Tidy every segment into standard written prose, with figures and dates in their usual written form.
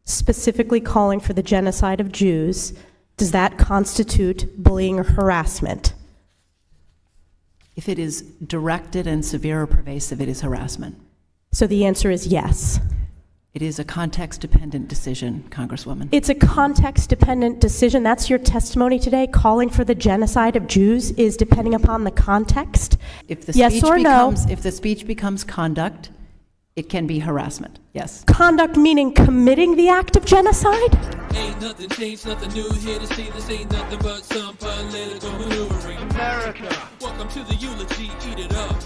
specifically calling for the genocide of Jews, does that constitute bullying or harassment? If it is directed and severe or pervasive, it is harassment. So the answer is yes. It is a context-dependent decision, Congresswoman. It's a context-dependent decision. That's your testimony today. Calling for the genocide of Jews is depending upon the context. If the Yes speech or no? if the speech becomes conduct, it can be harassment. Yes. Conduct meaning committing the act of genocide? Ain't nothing changed, nothing new here to see. This ain't nothing but some political maneuvering. America, welcome to the eulogy, eat it up.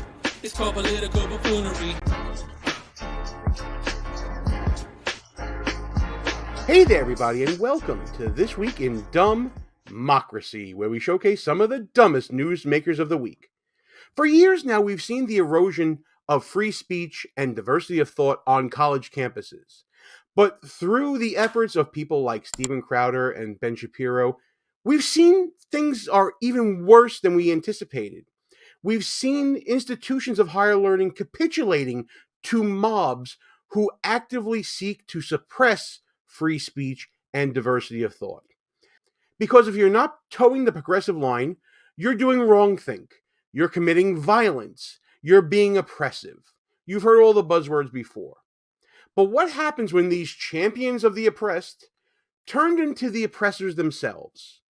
It's called political buffoonery. Hey there, everybody, and welcome to This Week in DUMBmocracy, where we showcase some of the dumbest newsmakers of the week. For years now, we've seen the erosion of free speech and diversity of thought on college campuses. But through the efforts of people like Steven Crowder and Ben Shapiro, we've seen things are even worse than we anticipated. We've seen institutions of higher learning capitulating to mobs who actively seek to suppress free speech and diversity of thought. Because if you're not towing the progressive line, you're doing wrongthink. You're committing violence. You're being oppressive. You've heard all the buzzwords before. But what happens when these champions of the oppressed turned into the oppressors themselves?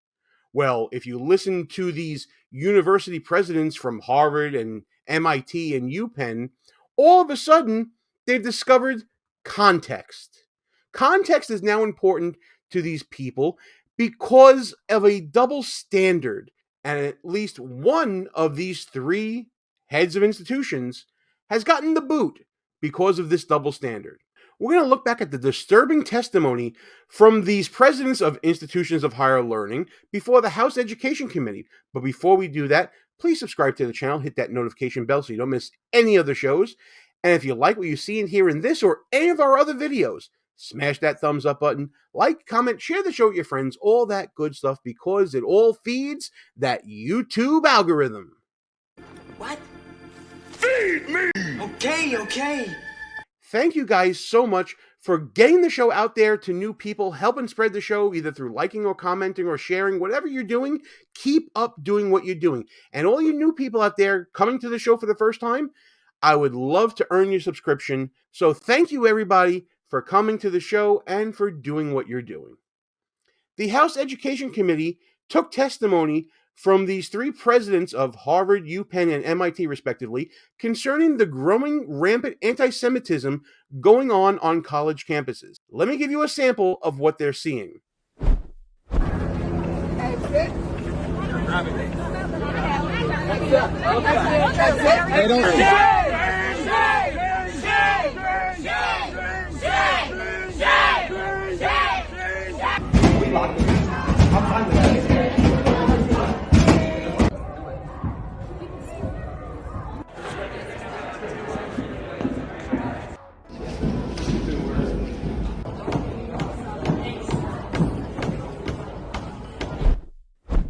Well, if you listen to these university presidents from Harvard and MIT and UPenn, all of a sudden they've discovered context. Context is now important to these people because of a double standard, and at least one of these three heads of institutions has gotten the boot because of this double standard. We're going to look back at the disturbing testimony from these presidents of institutions of higher learning before the House Education Committee. But before we do that, please subscribe to the channel, hit that notification bell so you don't miss any of the shows. And if you like what you see and hear in this or any of our other videos, smash that thumbs up button, like, comment, share the show with your friends, all that good stuff, because it all feeds that YouTube algorithm. What? Feed me! Okay. Thank you guys so much for getting the show out there to new people, helping spread the show either through liking or commenting or sharing. Whatever you're doing, keep up doing what you're doing. And all you new people out there coming to the show for the first time, I would love to earn your subscription. So thank you, everybody, for coming to the show and for doing what you're doing. The House Education Committee took testimony from these three presidents of Harvard, UPenn, and MIT, respectively, concerning the growing rampant antisemitism going on college campuses. Let me give you a sample of what they're seeing.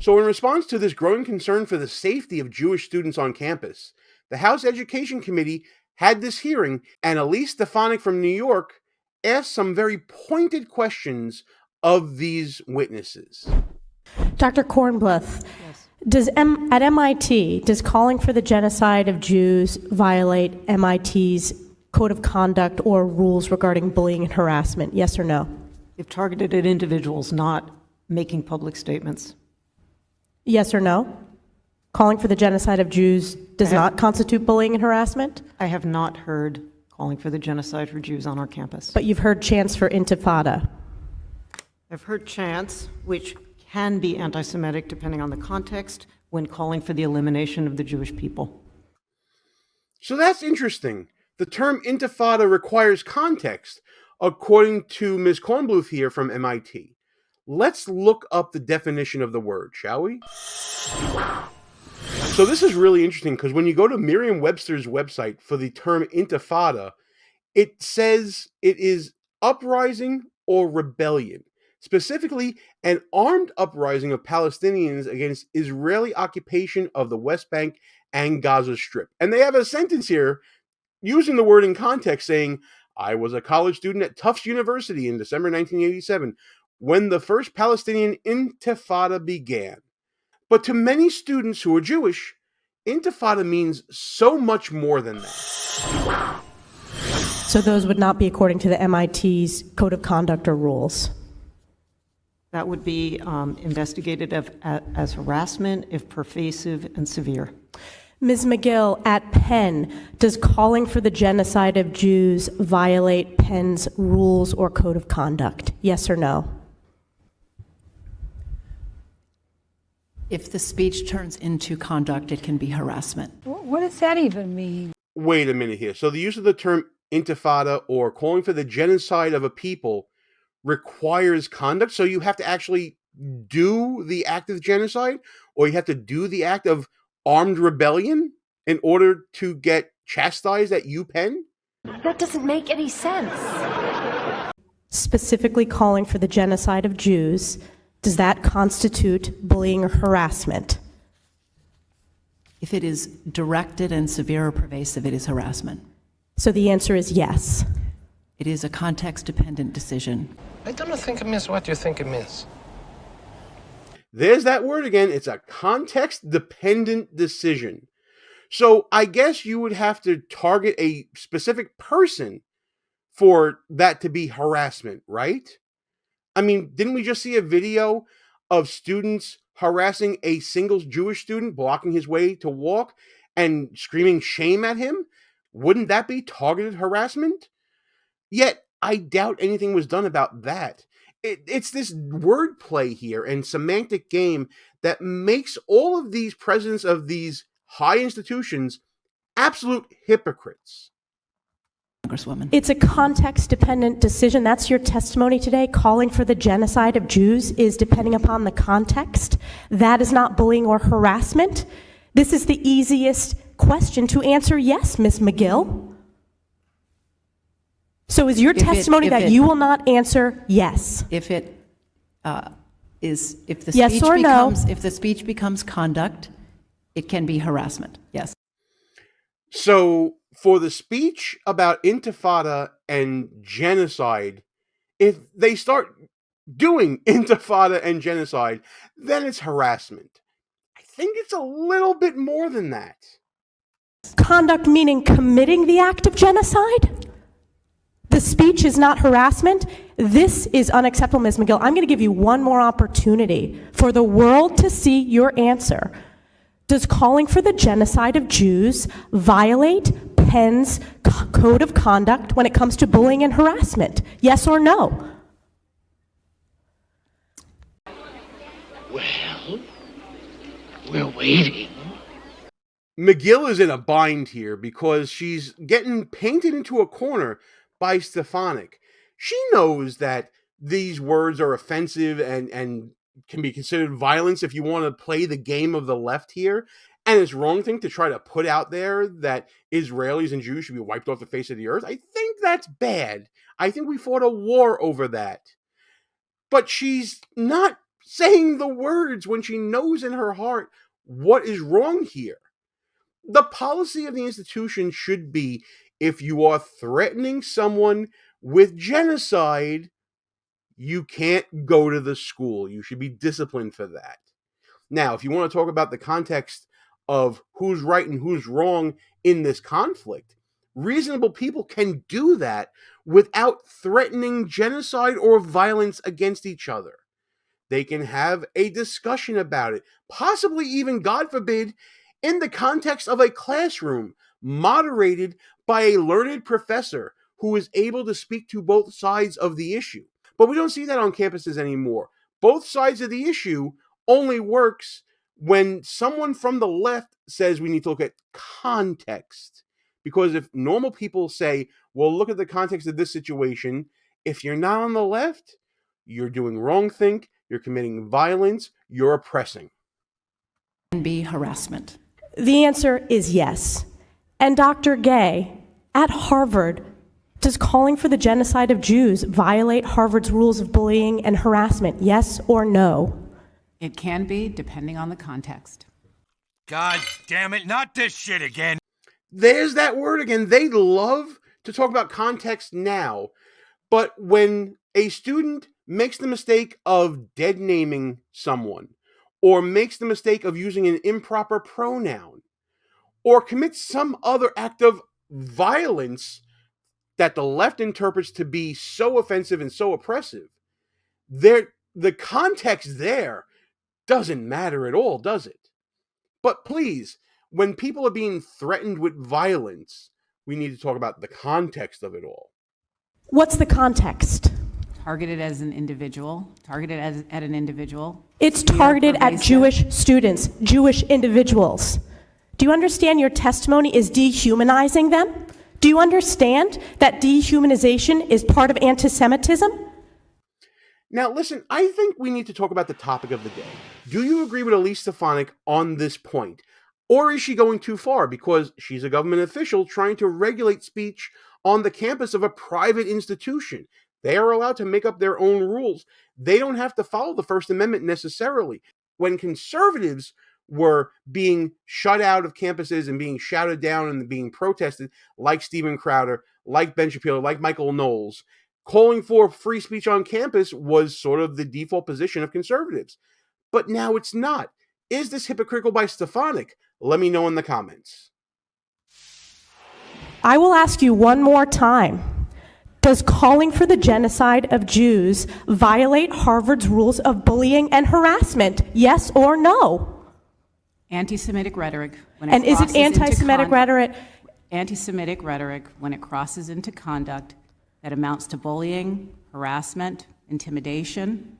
So in response to this growing concern for the safety of Jewish students on campus, the House Education Committee had this hearing, and Elise Stefanik from New York asked some very pointed questions of these witnesses. Dr. Kornbluth, Yes. at MIT, does calling for the genocide of Jews violate MIT's code of conduct or rules regarding bullying and harassment? Yes or no? If targeted at individuals, not making public statements. Yes or no? Calling for the genocide of Jews does not constitute bullying and harassment? I have not heard calling for the genocide for Jews on our campus. But you've heard chants for intifada. I've heard chants, which can be anti-Semitic depending on the context, when calling for the elimination of the Jewish people. So that's interesting. The term intifada requires context, according to Ms. Kornbluth here from MIT. Let's look up the definition of the word, shall we? So this is really interesting because when you go to Merriam-Webster's website for the term intifada, it says it is uprising or rebellion. Specifically, an armed uprising of Palestinians against Israeli occupation of the West Bank and Gaza Strip. And they have a sentence here using the word in context saying, I was a college student at Tufts University in December 1987 when the first Palestinian Intifada began. But to many students who are Jewish, Intifada means so much more than that. So those would not be according to the MIT's code of conduct or rules. That would be investigated as harassment if pervasive and severe. Ms. McGill, at Penn, does calling for the genocide of Jews violate Penn's rules or code of conduct? Yes or no? If the speech turns into conduct, it can be harassment. What does that even mean? Wait a minute here. So the use of the term intifada or calling for the genocide of a people requires conduct? So you have to actually do the act of genocide, or you have to do the act of armed rebellion in order to get chastised at UPenn? That doesn't make any sense. Specifically calling for the genocide of Jews, does that constitute bullying or harassment? If it is directed and severe or pervasive, it is harassment. So the answer is yes. It is a context-dependent decision. I don't think it means what you think it means. There's that word again. It's a context-dependent decision. So I guess you would have to target a specific person for that to be harassment, right? I mean, didn't we just see a video of students harassing a single Jewish student, blocking his way to walk and screaming shame at him? Wouldn't that be targeted harassment? Yet, I doubt anything was done about that. It's this wordplay here and semantic game that makes all of these presidents of these high institutions absolute hypocrites. Congresswoman. It's a context-dependent decision. That's your testimony today. Calling for the genocide of Jews is depending upon the context. That is not bullying or harassment. This is the easiest question to answer yes, Ms. McGill. So is your testimony that you will not answer yes? If it if the Yes speech or no? becomes if the speech becomes conduct, it can be harassment. Yes. So for the speech about intifada and genocide, if they start doing intifada and genocide, then it's harassment. I think it's a little bit more than that. Conduct meaning committing the act of genocide? The speech is not harassment? This is unacceptable, Ms. McGill. I'm going to give you one more opportunity for the world to see your answer. Does calling for the genocide of Jews violate Penn's code of conduct when it comes to bullying and harassment? Yes or no? Well, we're waiting. McGill is in a bind here because she's getting painted into a corner by Stefanik. She knows that these words are offensive and can be considered violence if you want to play the game of the left here. And it's wrong thing to try to put out there that Israelis and Jews should be wiped off the face of the earth. I think that's bad. I think we fought a war over that. But she's not saying the words when she knows in her heart what is wrong here. The policy of the institution should be, if you are threatening someone with genocide, you can't go to the school. You should be disciplined for that. Now, if you want to talk about the context of who's right and who's wrong in this conflict, reasonable people can do that without threatening genocide or violence against each other. They can have a discussion about it, possibly even, God forbid, in the context of a classroom moderated by a learned professor who is able to speak to both sides of the issue. But we don't see that on campuses anymore. Both sides of the issue only works when someone from the left says we need to look at context. Because if normal people say, well, look at the context of this situation, if you're not on the left, you're doing wrongthink, you're committing violence, you're oppressing. Can be harassment. The answer is yes. And Dr. Gay, at Harvard, does calling for the genocide of Jews violate Harvard's rules of bullying and harassment? Yes or no? It can be, depending on the context. God damn it, not this shit again. There's that word again. They love to talk about context now, but when a student makes the mistake of dead naming someone, or makes the mistake of using an improper pronoun, or commits some other act of violence that the left interprets to be so offensive and so oppressive, the context there doesn't matter at all, does it? But please, when people are being threatened with violence, we need to talk about the context of it all. What's the context? Targeted as an individual, at an individual. It's Severe, targeted at pervasive. Jewish students, Jewish individuals. Do you understand your testimony is dehumanizing them? Do you understand that dehumanization is part of anti-Semitism? Now, listen, I think we need to talk about the topic of the day. Do you agree with Elise Stefanik on this point? Or is she going too far because she's a government official trying to regulate speech on the campus of a private institution? They are allowed to make up their own rules. They don't have to follow the First Amendment necessarily. When conservatives were being shut out of campuses and being shouted down and being protested, like Steven Crowder, like Ben Shapiro, like Michael Knowles, calling for free speech on campus was sort of the default position of conservatives. But now it's not. Is this hypocritical by Stefanik? Let me know in the comments. I will ask you one more time. Does calling for the genocide of Jews violate Harvard's rules of bullying and harassment? Yes or no? Anti-Semitic rhetoric. When And is it crosses into anti-Semitic rhetoric? Anti-Semitic rhetoric, when it crosses into conduct that amounts to bullying, harassment, intimidation,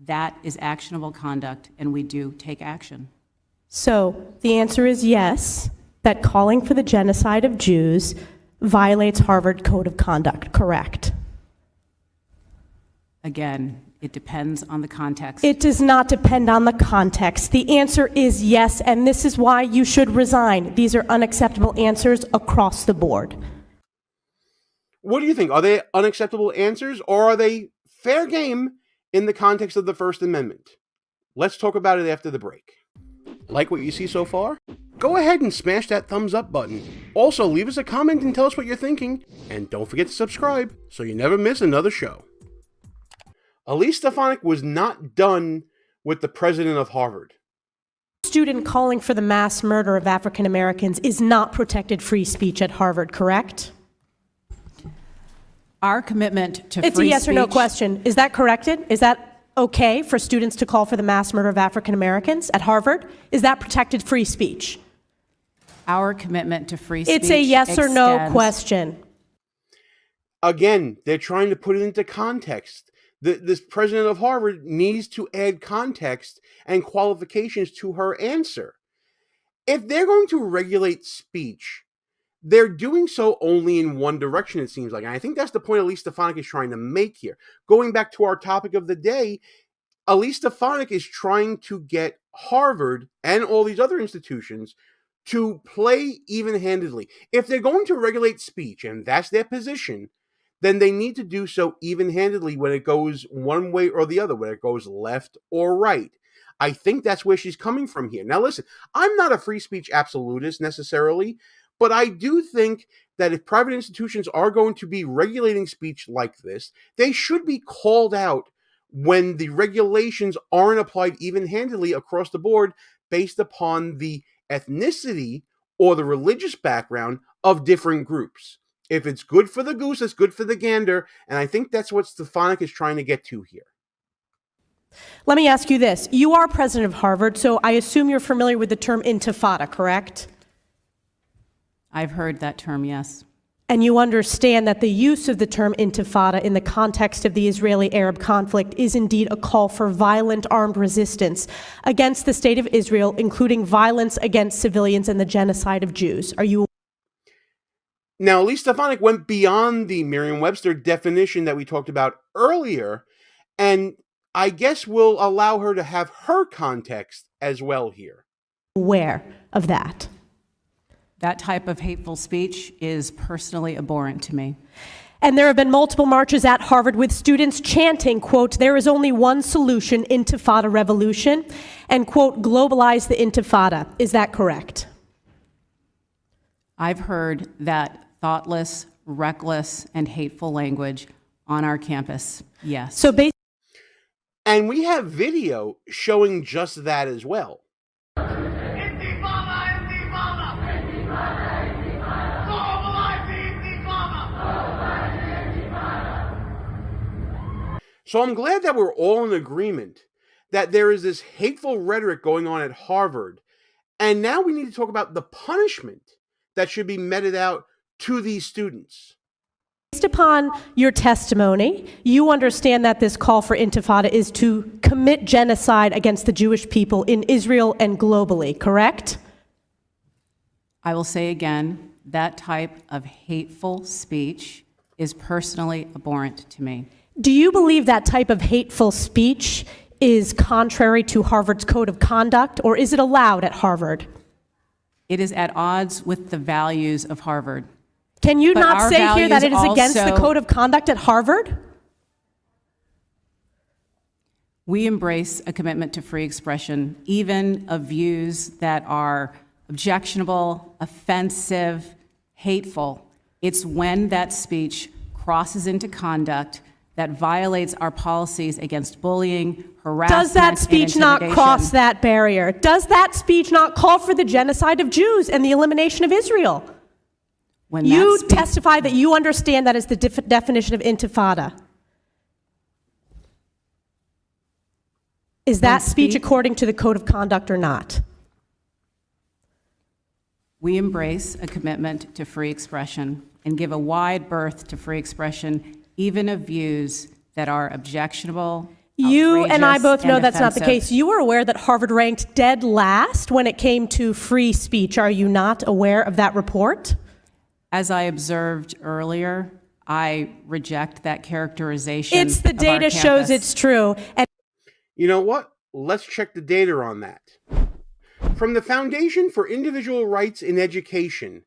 that is actionable conduct, and we do take action. So the answer is yes, that calling for the genocide of Jews violates Harvard Code of Conduct, correct? Again, it depends on the context. It does not depend on the context. The answer is yes, and this is why you should resign. These are unacceptable answers across the board. What do you think? Are they unacceptable answers, or are they fair game in the context of the First Amendment? Let's talk about it after the break. Like what you see so far? Go ahead and smash that thumbs up button. Also, leave us a comment and tell us what you're thinking. And don't forget to subscribe so you never miss another show. Elise Stefanik was not done with the president of Harvard. Student calling for the mass murder of African Americans is not protected free speech at Harvard, correct? Our commitment to free speech... It's a yes or no question. Is that corrected? Is that okay for students to call for the mass murder of African Americans at Harvard? Is that protected free speech? Our commitment to free speech It's a yes or no extends- question. Again, they're trying to put it into context. This president of Harvard needs to add context and qualifications to her answer. If they're going to regulate speech, they're doing so only in one direction, it seems like. And I think that's the point Elise Stefanik is trying to make here. Going back to our topic of the day, Elise Stefanik is trying to get Harvard and all these other institutions to play even-handedly. If they're going to regulate speech, and that's their position, then they need to do so even-handedly when it goes one way or the other, whether it goes left or right. I think that's where she's coming from here. Now listen, I'm not a free speech absolutist necessarily, but I do think that if private institutions are going to be regulating speech like this, they should be called out when the regulations aren't applied even-handedly across the board based upon the ethnicity or the religious background of different groups. If it's good for the goose, it's good for the gander, and I think that's what Stefanik is trying to get to here. Let me ask you this. You are president of Harvard, so I assume you're familiar with the term intifada, correct? I've heard that term, yes. And you understand that the use of the term intifada in the context of the Israeli-Arab conflict is indeed a call for violent armed resistance against the state of Israel, including violence against civilians and the genocide of Jews. Are you? Now, Elise Stefanik went beyond the Merriam-Webster definition that we talked about earlier, and I guess we'll allow her to have her context as well here. Aware of that? That type of hateful speech is personally abhorrent to me. And there have been multiple marches at Harvard with students chanting, quote, "There is only one solution, intifada revolution," and, quote, "globalize the intifada." Is that correct? I've heard that thoughtless, reckless, and hateful language on our campus, yes. So basically, And we have video showing just that as well. So I'm glad that we're all in agreement that there is this hateful rhetoric going on at Harvard. And now we need to talk about the punishment that should be meted out to these students. based upon your testimony, you understand that this call for intifada is to commit genocide against the Jewish people in Israel and globally, correct? I will say again, that type of hateful speech is personally abhorrent to me. Do you believe that type of hateful speech is contrary to Harvard's code of conduct, or is it allowed at Harvard? It is at odds with the values of Harvard. Can you But not our say here that it values is against the also- code of conduct at Harvard? We embrace a commitment to free expression, even of views that are objectionable, offensive, hateful. It's when that speech crosses into conduct that violates our policies against bullying, harassment, Does that speech and not intimidation. cross that barrier? Does that speech not call for the genocide of Jews and the elimination of Israel? When You that speech- testify that you understand that is the definition of intifada. Is that speech according to the code of conduct or not? We embrace a commitment to free expression and give a wide berth to free expression, even of views that are objectionable. You and I outrageous, both know and that's not the offensive. case. You are aware that Harvard ranked dead last when it came to free speech. Are you not aware of that report? As I observed earlier, I reject that characterization. It's the of our data shows campus. it's true. And You know what? Let's check the data on that. From the Foundation for Individual Rights in Education,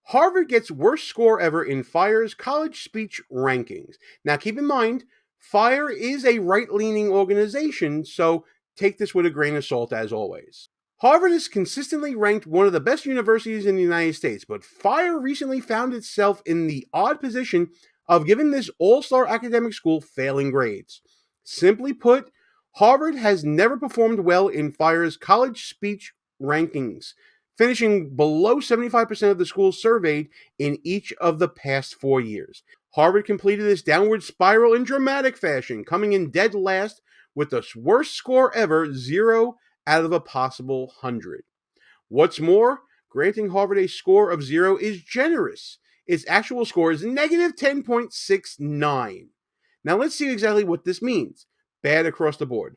Harvard gets worst score ever in FIRE's college speech rankings. Now keep in mind, FIRE is a right-leaning organization, so take this with a grain of salt as always. Harvard is consistently ranked one of the best universities in the United States, but FIRE recently found itself in the odd position of giving this all-star academic school failing grades. Simply put, Harvard has never performed well in FIRE's college speech rankings, finishing below 75% of the schools surveyed in each of the past 4 years. Harvard completed this downward spiral in dramatic fashion, coming in dead last with the worst score ever, 0 out of a possible 100. What's more, granting Harvard a score of 0 is generous. Its actual score is negative 10.69. Now let's see exactly what this means. Bad across the board.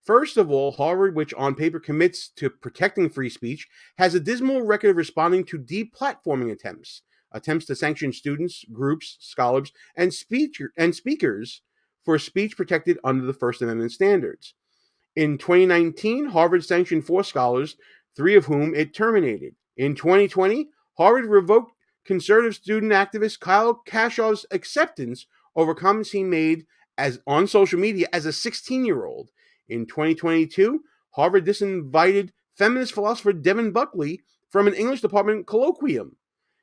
First of all, Harvard, which on paper commits to protecting free speech, has a dismal record of responding to deplatforming attempts to sanction students, groups, scholars, and speakers for speech protected under the First Amendment standards. In 2019, Harvard sanctioned 4 scholars, 3 of whom it terminated. In 2020, Harvard revoked conservative student activist Kyle Kashov's acceptance over comments he made on social media as a 16-year-old. In 2022, Harvard disinvited feminist philosopher Devin Buckley from an English department colloquium.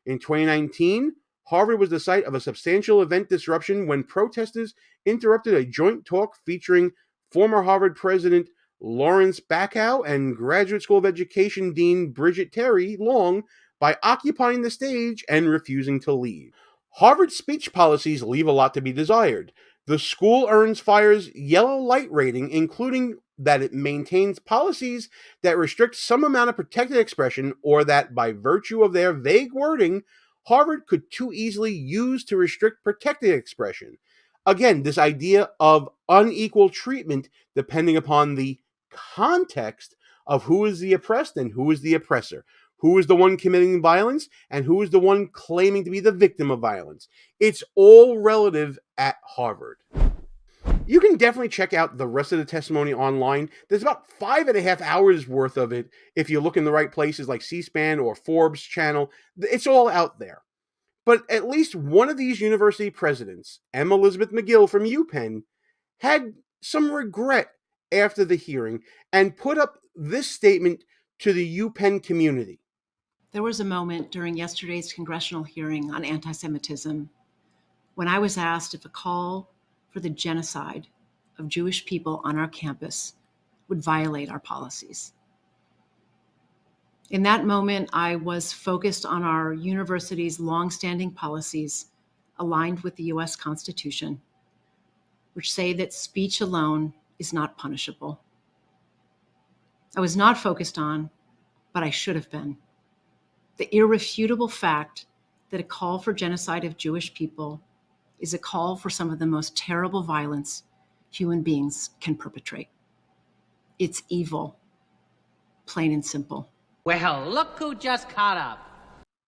In 2019, Harvard was the site of a substantial event disruption when protesters interrupted a joint talk featuring former Harvard president Lawrence Bacow and Graduate School of Education Dean Bridget Terry Long by occupying the stage and refusing to leave. Harvard's speech policies leave a lot to be desired. The school earns FIRE's yellow light rating, including that it maintains policies that restrict some amount of protected expression, or that by virtue of their vague wording, Harvard could too easily use to restrict protected expression. Again, this idea of unequal treatment depending upon the context of who is the oppressed and who is the oppressor, who is the one committing violence and who is the one claiming to be the victim of violence. It's all relative at Harvard. You can definitely check out the rest of the testimony online. There's about 5.5 hours worth of it if you look in the right places like C-SPAN or Forbes channel. It's all out there. But at least one of these university presidents, M. Elizabeth McGill from UPenn, had some regret after the hearing and put up this statement to the UPenn community. There was a moment during yesterday's congressional hearing on anti-Semitism when I was asked if a call for the genocide of Jewish people on our campus would violate our policies. In that moment, I was focused on our university's longstanding policies aligned with the US Constitution, which say that speech alone is not punishable. I was not focused on, but I should have been, the irrefutable fact that a call for genocide of Jewish people is a call for some of the most terrible violence human beings can perpetrate. It's evil, plain and simple. Well, look who just caught up.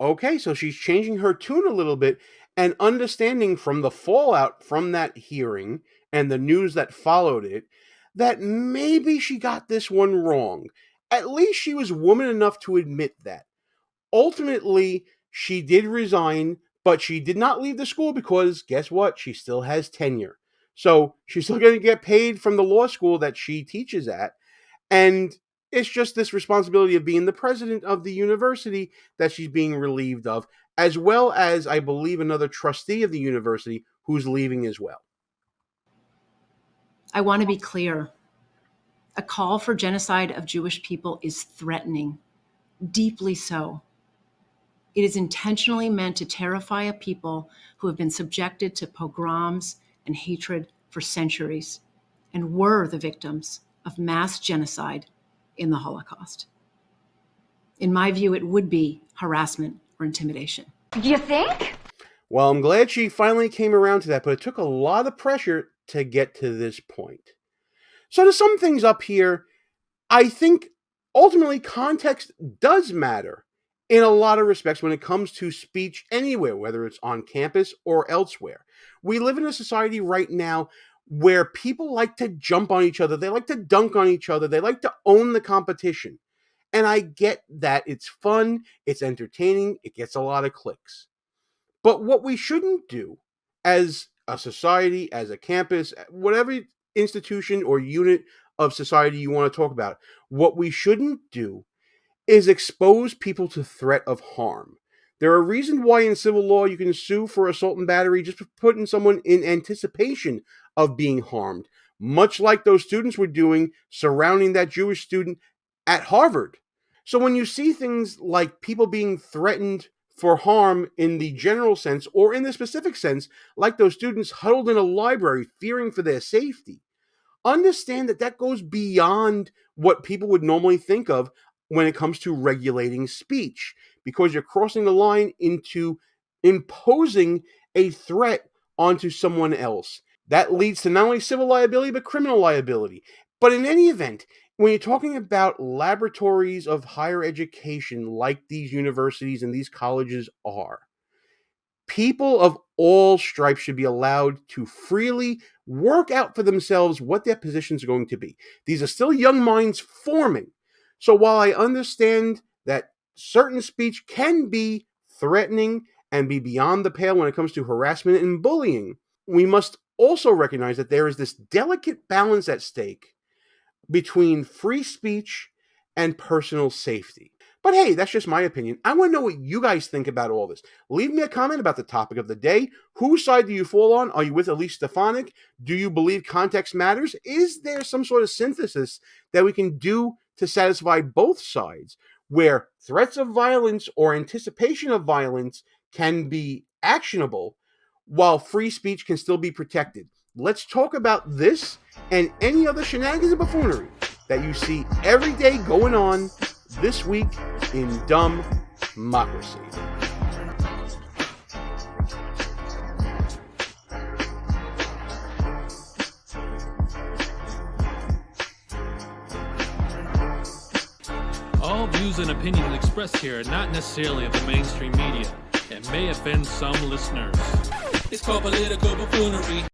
Okay, so she's changing her tune a little bit and understanding from the fallout from that hearing and the news that followed it that maybe she got this one wrong. At least she was woman enough to admit that. Ultimately, she did resign, but she did not leave the school because, guess what? She still has tenure. So she's still going to get paid from the law school that she teaches at. And it's just this responsibility of being the president of the university that she's being relieved of, as well as, I believe, another trustee of the university who's leaving as well. I want to be clear. A call for genocide of Jewish people is threatening, deeply so. It is intentionally meant to terrify a people who have been subjected to pogroms and hatred for centuries and were the victims of mass genocide in the Holocaust. In my view, it would be harassment or intimidation. You think? Well, I'm glad she finally came around to that, but it took a lot of pressure to get to this point. So to sum things up here, I think ultimately context does matter in a lot of respects when it comes to speech anywhere, whether it's on campus or elsewhere. We live in a society right now where people like to jump on each other. They like to dunk on each other. They like to own the competition. And I get that. It's fun. It's entertaining. It gets a lot of clicks. But what we shouldn't do as a society, as a campus, whatever institution or unit of society you want to talk about, what we shouldn't do is expose people to threat of harm. There are reasons why in civil law you can sue for assault and battery just for putting someone in anticipation of being harmed, much like those students were doing surrounding that Jewish student at Harvard. So when you see things like people being threatened for harm in the general sense or in the specific sense, like those students huddled in a library fearing for their safety, understand that that goes beyond what people would normally think of when it comes to regulating speech, because you're crossing the line into imposing a threat onto someone else. That leads to not only civil liability, but criminal liability. But in any event, when you're talking about laboratories of higher education like these universities and these colleges are, people of all stripes should be allowed to freely work out for themselves what their positions are going to be. These are still young minds forming. So while I understand that certain speech can be threatening and be beyond the pale when it comes to harassment and bullying, we must also recognize that there is this delicate balance at stake between free speech and personal safety. But hey, that's just my opinion. I want to know what you guys think about all this. Leave me a comment about the topic of the day. Whose side do you fall on? Are you with Elise Stefanik? Do you believe context matters? Is there some sort of synthesis that we can do to satisfy both sides, where threats of violence or anticipation of violence can be actionable while free speech can still be protected? Let's talk about this and any other shenanigans and buffoonery that you see every day going on this week in DUMBmocracy. All views and opinions expressed here are not necessarily of the mainstream media and may offend some listeners. It's called political buffoonery.